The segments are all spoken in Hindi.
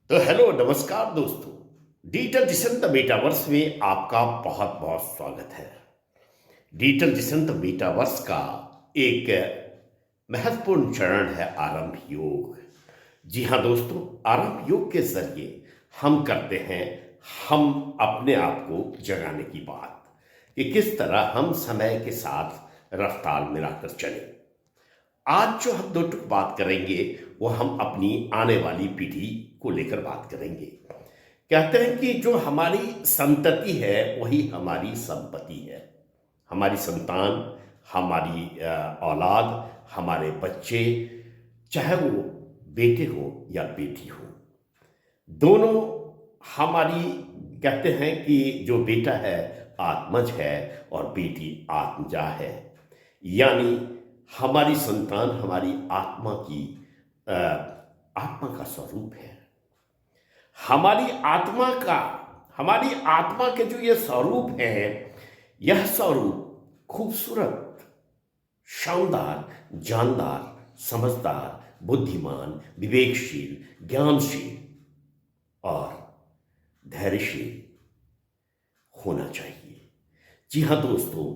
तो हेलो नमस्कार दोस्तों। डिजिटल जिशन द मेटावर्स में आपका बहुत बहुत स्वागत है। डिजिटल जिशन द मेटावर्स का एक महत्वपूर्ण चरण है आरंभ योग। जी हाँ दोस्तों, आरंभ योग के जरिए हम करते हैं हम अपने आप को जगाने की बात कि किस तरह हम समय के साथ रफ्तार मिलाकर चलें। आज जो हम दो टुक बात करेंगे वो हम अपनी आने वाली पीढ़ी को लेकर बात करेंगे। कहते हैं कि जो हमारी संतति है वही हमारी संपत्ति है। हमारी संतान, हमारी औलाद, हमारे बच्चे, चाहे वो बेटे हो या बेटी हो, दोनों हमारी, कहते हैं कि जो बेटा है आत्मज है और बेटी आत्मजा है। यानी हमारी संतान हमारी आत्मा की अ, आत्मा का स्वरूप है। हमारी आत्मा का, हमारी आत्मा के जो ये स्वरूप है, यह स्वरूप खूबसूरत, शानदार, जानदार, समझदार, बुद्धिमान, विवेकशील, ज्ञानशील और धैर्यशील होना चाहिए। जी हाँ दोस्तों,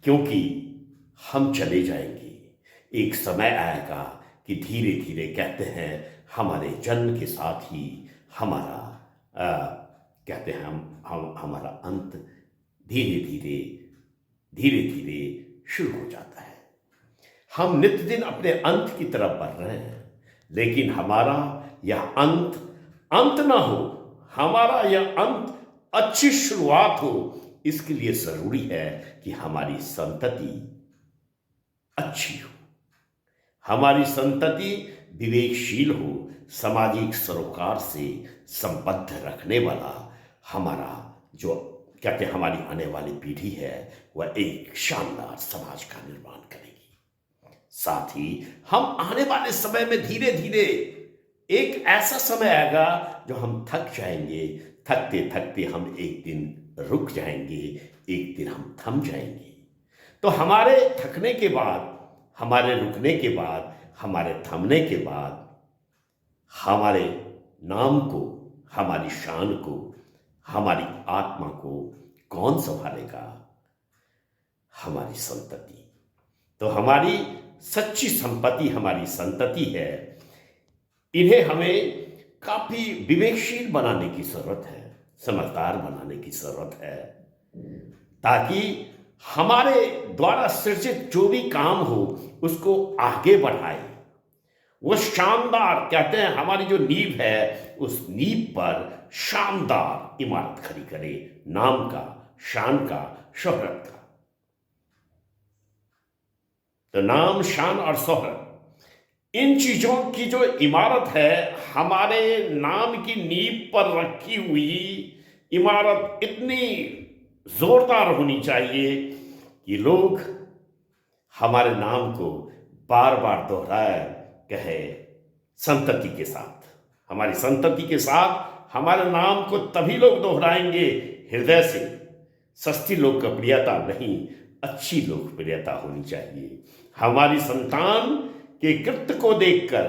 क्योंकि हम चले जाएंगे, एक समय आएगा कि धीरे धीरे, कहते हैं, हमारे जन्म के साथ ही हमारा कहते हैं हम हमारा अंत धीरे धीरे धीरे धीरे शुरू हो जाता है। हम नित्य दिन अपने अंत की तरफ बढ़ रहे हैं, लेकिन हमारा यह अंत अंत ना हो, हमारा यह अंत अच्छी शुरुआत हो। इसके लिए जरूरी है कि हमारी संतति अच्छी हो, हमारी संतति विवेकशील हो, सामाजिक सरोकार से संबद्ध रखने वाला हमारा जो, कहते हैं, हमारी आने वाली पीढ़ी है वह एक शानदार समाज का निर्माण करेगी। साथ ही हम आने वाले समय में धीरे धीरे एक ऐसा समय आएगा जो हम थक जाएंगे, थकते थकते हम एक दिन रुक जाएंगे, एक दिन हम थम जाएंगे। तो हमारे थकने के बाद, हमारे रुकने के बाद, हमारे थमने के बाद हमारे नाम को, हमारी शान को, हमारी आत्मा को कौन संभालेगा? हमारी संतति। तो हमारी सच्ची संपत्ति हमारी संतति है। इन्हें हमें काफी विवेकशील बनाने की जरूरत है, समझदार बनाने की जरूरत है, ताकि हमारे द्वारा सृजित जो भी काम हो उसको आगे बढ़ाए। वो शानदार, कहते हैं, हमारी जो नींव है उस नींव पर शानदार इमारत खड़ी करे, नाम का, शान का, शोहरत का। तो नाम, शान और शोहरत, इन चीजों की जो इमारत है, हमारे नाम की नींव पर रखी हुई इमारत इतनी जोरदार होनी चाहिए कि लोग हमारे नाम को बार बार दोहराए, कहे, संतति के साथ, हमारी संतति के साथ हमारे नाम को तभी लोग दोहराएंगे हृदय से। सस्ती लोकप्रियता नहीं, अच्छी लोकप्रियता होनी चाहिए। हमारी संतान के कृत्य को देखकर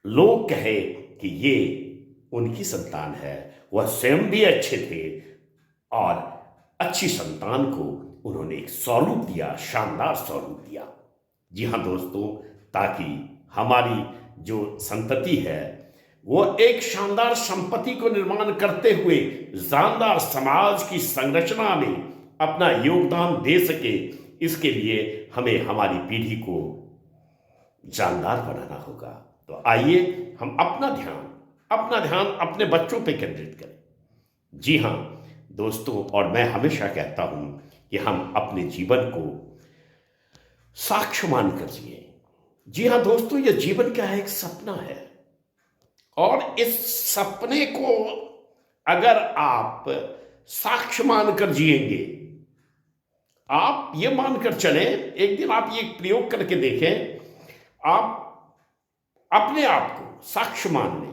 लोग कहे कि ये उनकी संतान है, वह स्वयं भी अच्छे थे और अच्छी संतान को उन्होंने एक स्वरूप दिया, शानदार स्वरूप दिया। जी हाँ दोस्तों, ताकि हमारी जो संतति है वो एक शानदार संपत्ति को निर्माण करते हुए जानदार समाज की संरचना में अपना योगदान दे सके। इसके लिए हमें हमारी पीढ़ी को जानदार बनाना होगा। तो आइए हम अपना ध्यान अपने बच्चों पे केंद्रित करें। जी हाँ दोस्तों, और मैं हमेशा कहता हूं कि हम अपने जीवन को साक्ष्य मानकर जिए। जी हाँ दोस्तों, यह जीवन क्या है? एक सपना है, और इस सपने को अगर आप साक्ष्य मानकर जिएंगे, आप ये मानकर चलें, एक दिन आप ये प्रयोग करके देखें, आप अपने आप को साक्ष्य मान लें।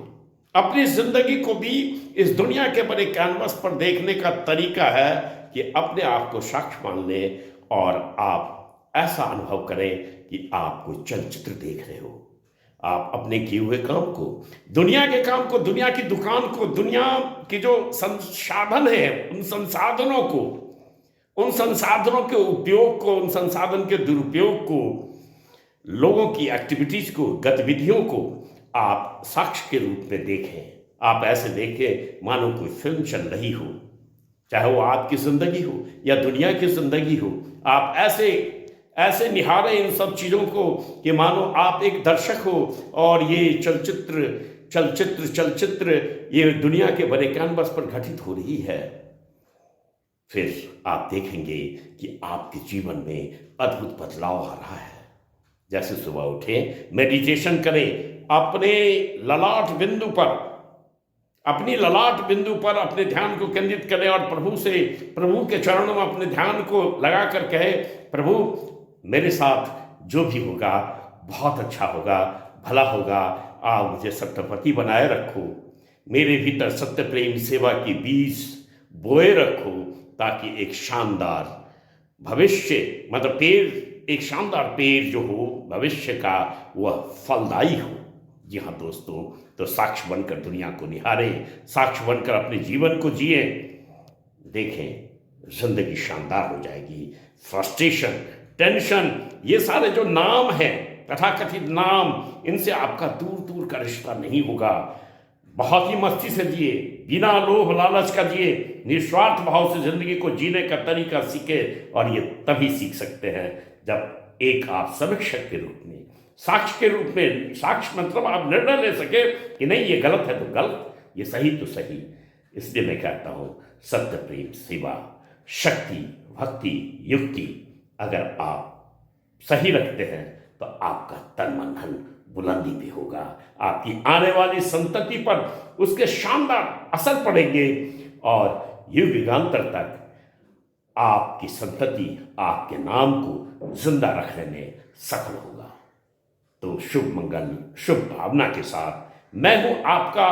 अपनी जिंदगी को भी इस दुनिया के बड़े कैनवस पर देखने का तरीका है कि अपने आप को साक्ष्य मान लें और आप ऐसा अनुभव करें कि आप कोई चलचित्र देख रहे हो, आप अपने किए हुए काम को, दुनिया के काम को, दुनिया की दुकान को, दुनिया के जो संसाधन है उन संसाधनों को, उन संसाधनों के उपयोग को, उन संसाधन के दुरुपयोग को, लोगों की एक्टिविटीज को, गतिविधियों को आप साक्ष्य के रूप में देखें। आप ऐसे देखें मानो कोई फिल्म चल रही हो, चाहे वो आपकी जिंदगी हो या दुनिया की जिंदगी हो। आप ऐसे ऐसे निहारें इन सब चीज़ों को कि मानो आप एक दर्शक हो और ये चलचित्र ये दुनिया के बड़े कैनवस पर घटित हो रही है। फिर आप देखेंगे कि आपके जीवन में अद्भुत बदलाव आ रहा है। जैसे सुबह उठें, मेडिटेशन करें, अपने ललाट बिंदु पर, अपनी ललाट बिंदु पर अपने ध्यान को केंद्रित करें और प्रभु के चरणों में अपने ध्यान को लगाकर कहे, प्रभु मेरे साथ जो भी होगा बहुत अच्छा होगा, भला होगा। आप मुझे सत्यपति बनाए रखो, मेरे भीतर सत्य प्रेम सेवा की बीज बोए रखो, ताकि एक शानदार भविष्य, मतलब पेड़, एक शानदार पेड़ जो हो भविष्य का, वह फलदायी हो। जी हाँ दोस्तों, तो साक्ष्य बनकर दुनिया को निहारें, साक्ष्य बनकर अपने जीवन को जिए। देखें जिंदगी शानदार हो जाएगी। फ्रस्ट्रेशन, टेंशन, ये सारे जो नाम हैं, तथाकथित नाम, इनसे आपका दूर दूर का रिश्ता नहीं होगा। बहुत ही मस्ती से जिए, बिना लोभ लालच का जिए, निस्वार्थ भाव से जिंदगी को जीने का तरीका सीखे। और ये तभी सीख सकते हैं जब एक आप समीक्षक के रूप में, साक्ष्य के रूप में, साक्ष्य मतलब आप निर्णय ले सके कि नहीं ये गलत है तो गलत, ये सही तो सही। इसलिए मैं कहता हूँ सत्य प्रेम सेवा, शक्ति, भक्ति, युक्ति अगर आप सही रखते हैं तो आपका तन मन धन बुलंदी भी होगा। आपकी आने वाली संतति पर उसके शानदार असर पड़ेंगे और युग युगांतर तक आपकी संतति आपके नाम को जिंदा रखने में सफल होगा। तो शुभ मंगल, शुभ भावना के साथ मैं हूं आपका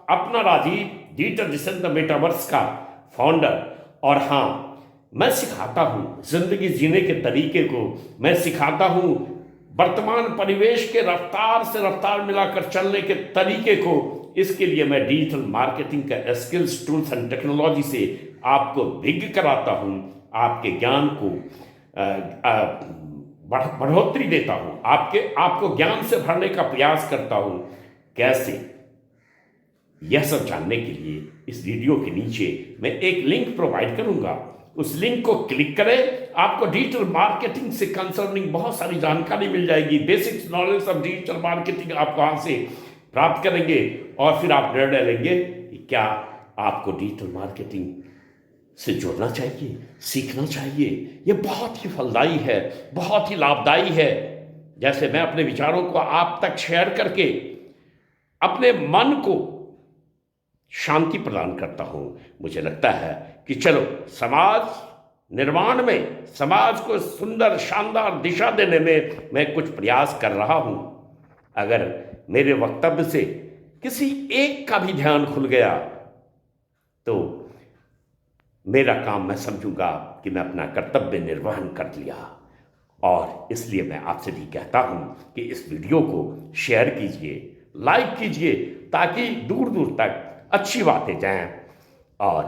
अपना Rajiv, digital descent the metaverse का फाउंडर। और हाँ, मैं सिखाता हूँ जिंदगी जीने के तरीके को, मैं सिखाता हूँ वर्तमान परिवेश के रफ्तार से रफ्तार मिलाकर चलने के तरीके को। इसके लिए मैं डिजिटल मार्केटिंग का स्किल्स, टूल्स एंड टेक्नोलॉजी से आपको विज्ञ कराता हूँ, आपके ज्ञान को बढ़ोतरी देता हूँ, आपको ज्ञान से भरने का प्रयास करता हूँ। कैसे, यह सब जानने के लिए इस वीडियो के नीचे मैं एक लिंक प्रोवाइड करूँगा, उस लिंक को क्लिक करें। आपको डिजिटल मार्केटिंग से कंसर्निंग बहुत सारी जानकारी मिल जाएगी। Basics knowledge of digital marketing आप वहाँ से प्राप्त करेंगे और फिर आप निर्णय लेंगे कि क्या आपको डिजिटल मार्केटिंग से जुड़ना चाहिए, सीखना चाहिए। ये बहुत ही फलदायी है, बहुत ही लाभदायी है। जैसे मैं अपने विचारों को आप तक शेयर करके अपने मन को शांति प्रदान करता हूँ। मुझे लगता है कि चलो समाज निर्माण में, समाज को सुंदर शानदार दिशा देने में मैं कुछ प्रयास कर रहा हूँ। अगर मेरे वक्तव्य से किसी एक का भी ध्यान खुल गया तो मेरा काम मैं समझूंगा कि मैं अपना कर्तव्य निर्वहन कर लिया। और इसलिए मैं आपसे भी कहता हूँ कि इस वीडियो को शेयर कीजिए, लाइक कीजिए, ताकि दूर दूर तक अच्छी बातें जाएं। और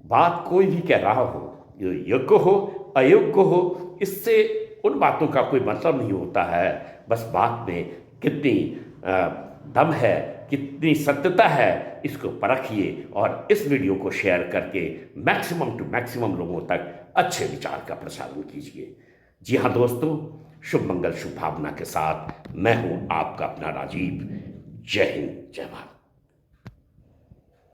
बात कोई भी कह रहा हो, जो योग्य हो अयोग्य हो, इससे उन बातों का कोई मतलब नहीं होता है। बस बात में कितनी दम है, कितनी सत्यता है, इसको परखिए और इस वीडियो को शेयर करके मैक्सिमम टू मैक्सिमम लोगों तक अच्छे विचार का प्रसारण कीजिए। जी हाँ दोस्तों, शुभ मंगल, शुभ भावना के साथ मैं हूँ आपका अपना राजीव। जय हिंद, जय भारत।